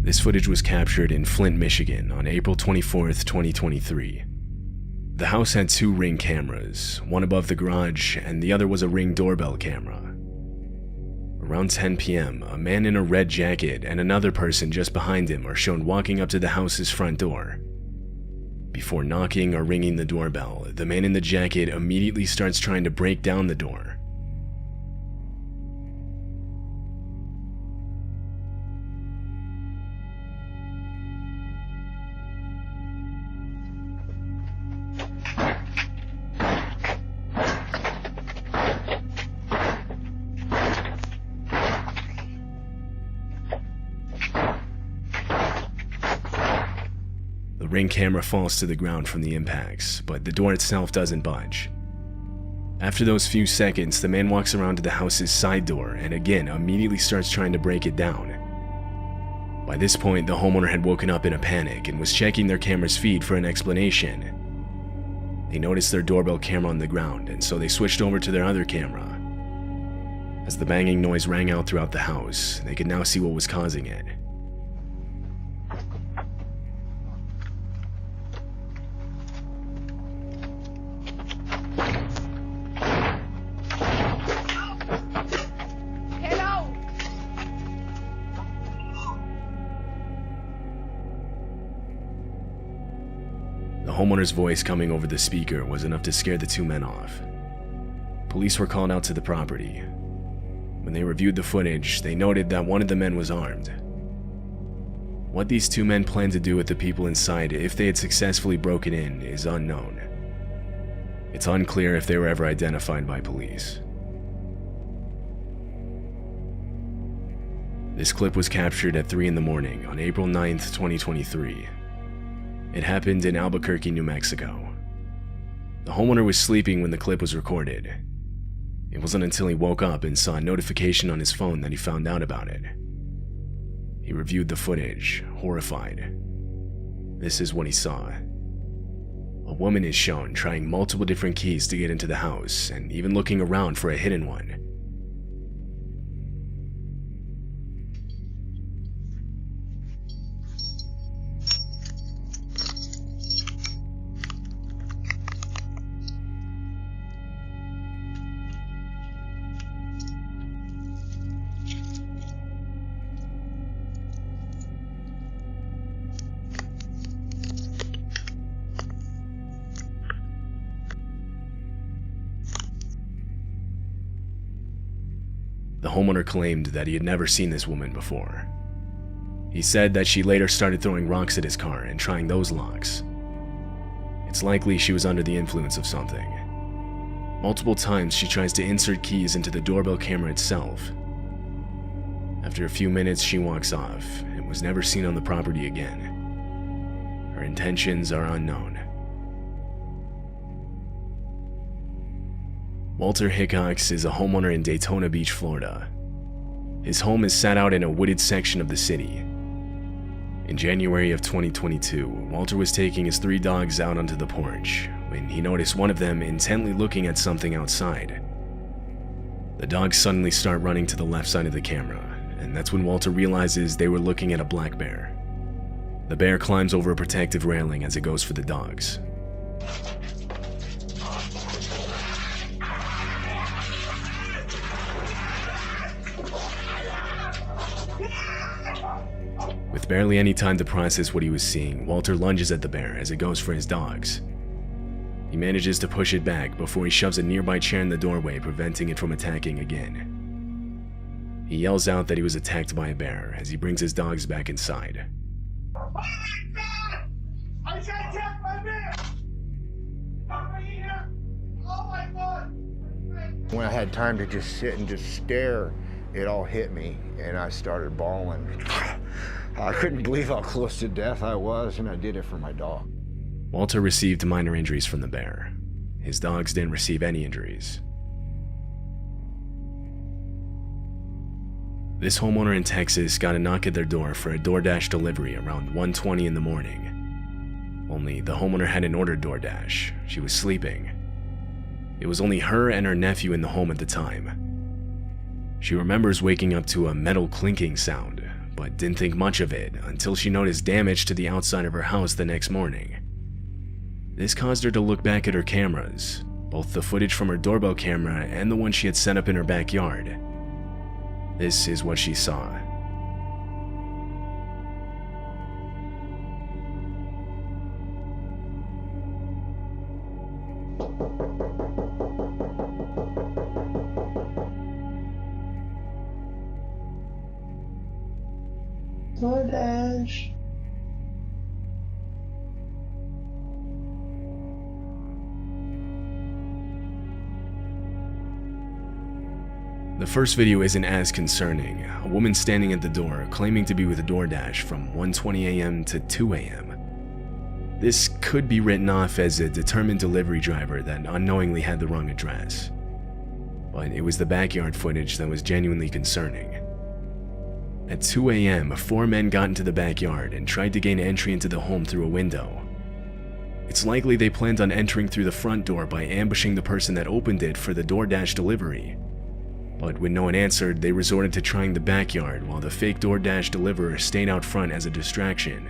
This footage was captured in Flint, Michigan on April 24th, 2023. The house had 2 Ring cameras, one above the garage and the other was a Ring doorbell camera. Around 10 p.m., a man in a red jacket and another person just behind him are shown walking up to the house's front door. Before knocking or ringing the doorbell, the man in the jacket immediately starts trying to break down the door. The Ring camera falls to the ground from the impacts, but the door itself doesn't budge. After those few seconds, the man walks around to the house's side door and again immediately starts trying to break it down. By this point, the homeowner had woken up in a panic and was checking their camera's feed for an explanation. They noticed their doorbell camera on the ground, and so they switched over to their other camera. As the banging noise rang out throughout the house, they could now see what was causing it. The homeowner's voice coming over the speaker was enough to scare the 2 men off. Police were called out to the property. When they reviewed the footage, they noted that one of the men was armed. What these 2 men planned to do with the people inside if they had successfully broken in is unknown. It's unclear if they were ever identified by police. This clip was captured at 3 in the morning on April 9th, 2023. It happened in Albuquerque, New Mexico. The homeowner was sleeping when the clip was recorded. It wasn't until he woke up and saw a notification on his phone that he found out about it. He reviewed the footage, horrified. This is what he saw. A woman is shown trying multiple different keys to get into the house and even looking around for a hidden one. The homeowner claimed that he had never seen this woman before. He said that she later started throwing rocks at his car and trying those locks. It's likely she was under the influence of something. Multiple times she tries to insert keys into the doorbell camera itself. After a few minutes she walks off and was never seen on the property again. Her intentions are unknown. Walter Hickox is a homeowner in Daytona Beach, Florida. His home is set out in a wooded section of the city. In January of 2022, Walter was taking his 3 dogs out onto the porch when he noticed one of them intently looking at something outside. The dogs suddenly start running to the left side of the camera, and that's when Walter realizes they were looking at a black bear. The bear climbs over a protective railing as it goes for the dogs. With barely any time to process what he was seeing, Walter lunges at the bear as it goes for his dogs. He manages to push it back before he shoves a nearby chair in the doorway, preventing it from attacking again. He yells out that he was attacked by a bear as he brings his dogs back inside. Oh my God! I got attacked by a bear! Are you here? Oh my God! When I had time to just sit and just stare, it all hit me and I started bawling. I couldn't believe how close to death I was, and I did it for my dog. Walter received minor injuries from the bear. His dogs didn't receive any injuries. This homeowner in Texas got a knock at their door for a DoorDash delivery around 1:20 in the morning. Only the homeowner hadn't ordered DoorDash. She was sleeping. It was only her and her nephew in the home at the time. She remembers waking up to a metal clinking sound, but didn't think much of it until she noticed damage to the outside of her house the next morning. This caused her to look back at her cameras, both the footage from her doorbell camera and the one she had set up in her backyard. This is what she saw. DoorDash. The first video isn't as concerning. A woman standing at the door claiming to be with DoorDash from 1:20 a.m. to 2 a.m. This could be written off as a determined delivery driver that unknowingly had the wrong address. But it was the backyard footage that was genuinely concerning. At 2 a.m., 4 men got into the backyard and tried to gain entry into the home through a window. It's likely they planned on entering through the front door by ambushing the person that opened it for the DoorDash delivery. But when no one answered, they resorted to trying the backyard while the fake DoorDash deliverer stayed out front as a distraction.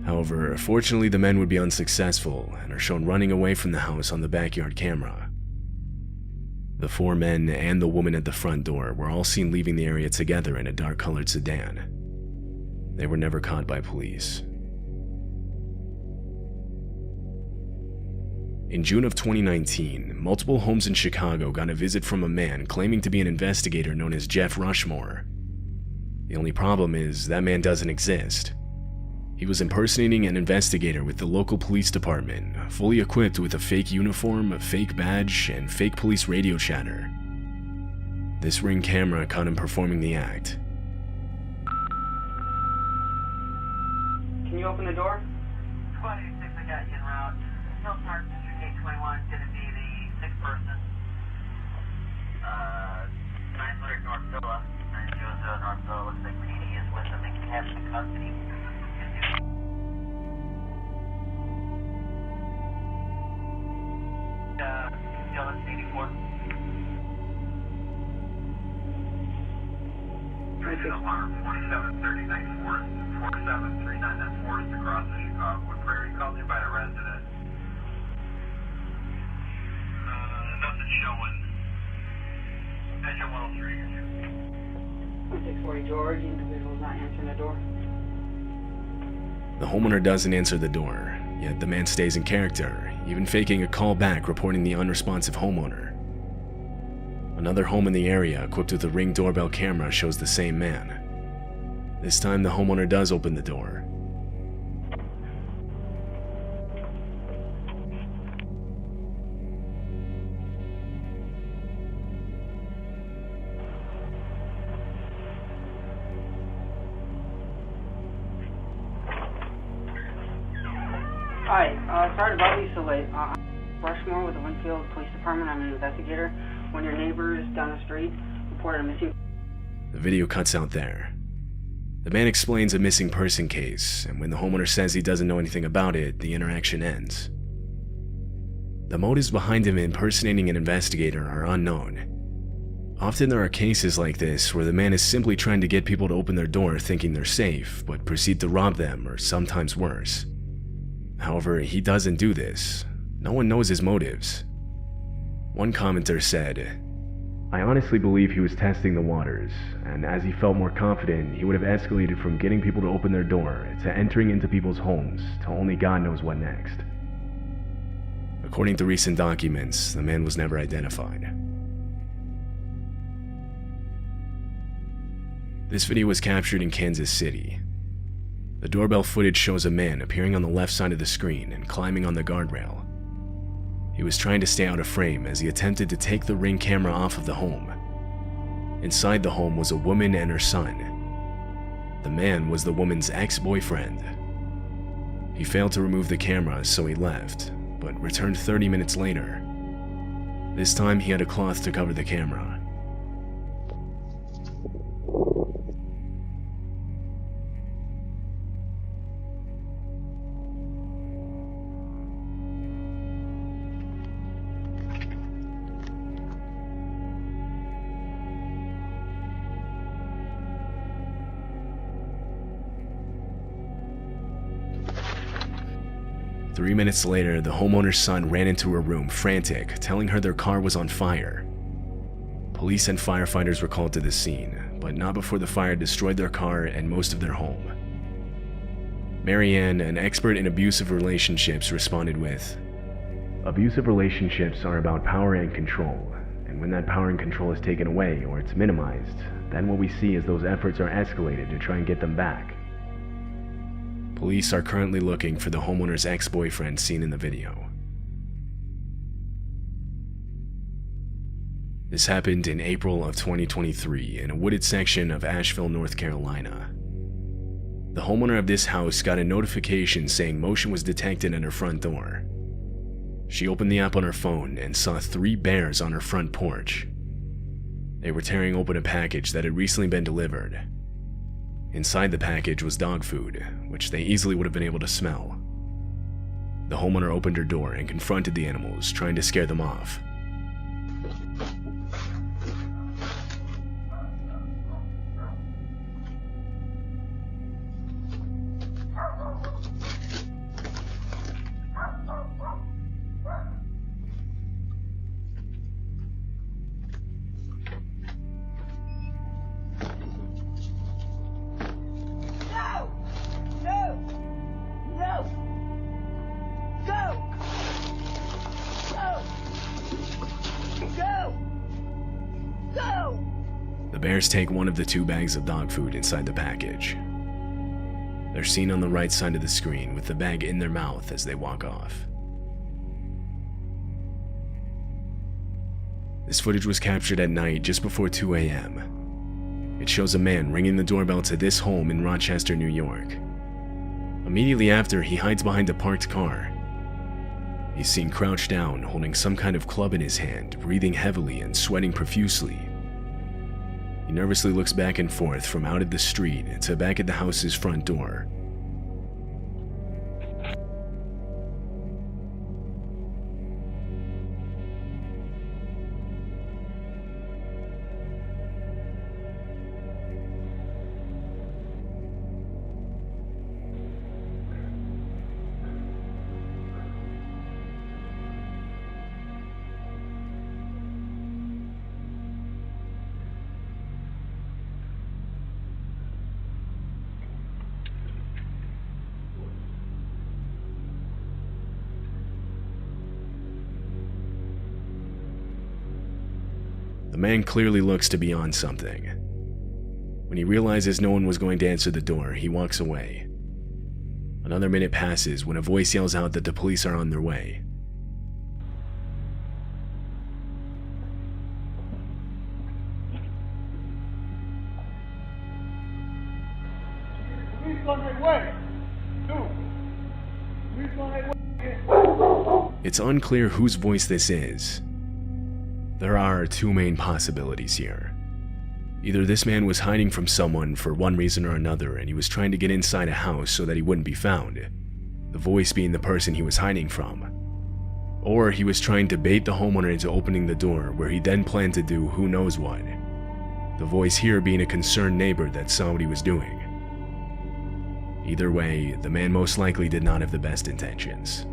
However, fortunately the men would be unsuccessful and are shown running away from the house on the backyard camera. The 4 men and the woman at the front door were all seen leaving the area together in a dark-colored sedan. They were never caught by police. In June of 2019, multiple homes in Chicago got a visit from a man claiming to be an investigator known as Jeff Rushmore. The only problem is that man doesn't exist. He was impersonating an investigator with the local police department, fully equipped with a fake uniform, a fake badge, and fake police radio chatter. This Ring camera caught him performing the act. Can you open the door? 26, I got you en route. Hill Park, District 821, gonna be the 6th person. 900 North Villa, 900 North Villa, looks like PD is with them and can have some custody. Let's 84. President alarm 4739 Forest, 4739 Forest across the Chicago Prairie, called in by a resident. Nothing showing. Engine 103. 640 George, individual's not answering the door. The homeowner doesn't answer the door, yet the man stays in character, even faking a call back reporting the unresponsive homeowner. Another home in the area equipped with a Ring doorbell camera shows the same man. This time the homeowner does open the door. Hi, sorry to bother you so late. I'm Rushmore with the Winfield Police Department. I'm an investigator. One of your neighbors down the street reported a missing... The video cuts out there. The man explains a missing person case, and when the homeowner says he doesn't know anything about it, the interaction ends. The motives behind him impersonating an investigator are unknown. Often there are cases like this where the man is simply trying to get people to open their door thinking they're safe, but proceed to rob them or sometimes worse. However, he doesn't do this. No one knows his motives. One commenter said, "I honestly believe he was testing the waters, and as he felt more confident, he would have escalated from getting people to open their door to entering into people's homes to only God knows what next." According to recent documents, the man was never identified. This video was captured in Kansas City. The doorbell footage shows a man appearing on the left side of the screen and climbing on the guardrail. He was trying to stay out of frame as he attempted to take the Ring camera off of the home. Inside the home was a woman and her son. The man was the woman's ex-boyfriend. He failed to remove the camera, so he left, but returned 30 minutes later. This time he had a cloth to cover the camera. 3 minutes later, the homeowner's son ran into her room frantic, telling her their car was on fire. Police and firefighters were called to the scene, but not before the fire destroyed their car and most of their home. Marianne, an expert in abusive relationships, responded with, "Abusive relationships are about power and control, and when that power and control is taken away or it's minimized, then what we see is those efforts are escalated to try and get them back." Police are currently looking for the homeowner's ex-boyfriend seen in the video. This happened in April of 2023 in a wooded section of Asheville, North Carolina. The homeowner of this house got a notification saying motion was detected at her front door. She opened the app on her phone and saw 3 bears on her front porch. They were tearing open a package that had recently been delivered. Inside the package was dog food, which they easily would have been able to smell. The homeowner opened her door and confronted the animals, trying to scare them off. The bears take one of the 2 bags of dog food inside the package. They're seen on the right side of the screen with the bag in their mouth as they walk off. This footage was captured at night just before 2 a.m. It shows a man ringing the doorbell to this home in Rochester, New York. Immediately after, he hides behind a parked car. He's seen crouched down, holding some kind of club in his hand, breathing heavily and sweating profusely. He nervously looks back and forth from out at the street to back at the house's front door. The man clearly looks to be on something. When he realizes no one was going to answer the door, he walks away. Another minute passes when a voice yells out that the police are on their way. Police on their way. Police on their way. It's unclear whose voice this is. There are 2 main possibilities here. Either this man was hiding from someone for one reason or another and he was trying to get inside a house so that he wouldn't be found, the voice being the person he was hiding from. Or he was trying to bait the homeowner into opening the door where he then planned to do who knows what. The voice here being a concerned neighbor that saw what he was doing. Either way, the man most likely did not have the best intentions.